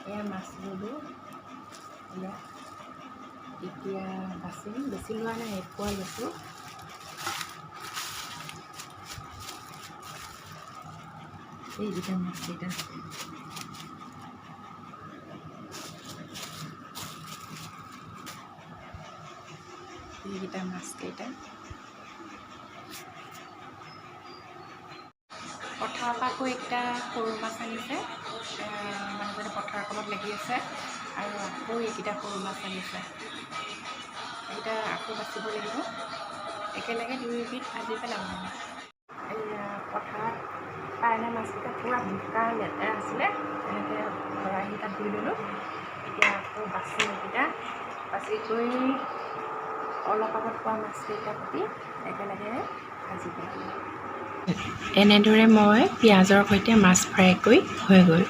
এয়া মাছ ললোঁ এতিয়া বাচিম বেছি লোৱা নাই এপোৱা লৈছোঁ এইকেইটা মাছকেইটা মাছকেইটা পথাৰৰ পৰা আকৌ একটা সৰু মাছ আনিছে মানুহজনে পথাৰৰ কামত লাগি আছে আৰু আকৌ এইকেইটা সৰু মাছ আনিছে এইকেইটা আকৌ বাচিব লাগিব একেলগে দুইবিধ ভাজি পেলাম এয়া পথাৰত পাই অনা মাছকেইটা পূৰা বোকা লেতেৰা আছিলে তেনেকৈ খৰাহিত ধুই ল'লোঁ এতিয়া আকৌ বাচি এইকেইটা বাচি কৰি অলপ আগত পোৱা মাছকেইটা কাটি একেলগে ভাজি পেলাম এনেদৰে মই পিঁয়াজৰ সৈতে মাছ ফ্ৰাই কৰি হৈ গ'ল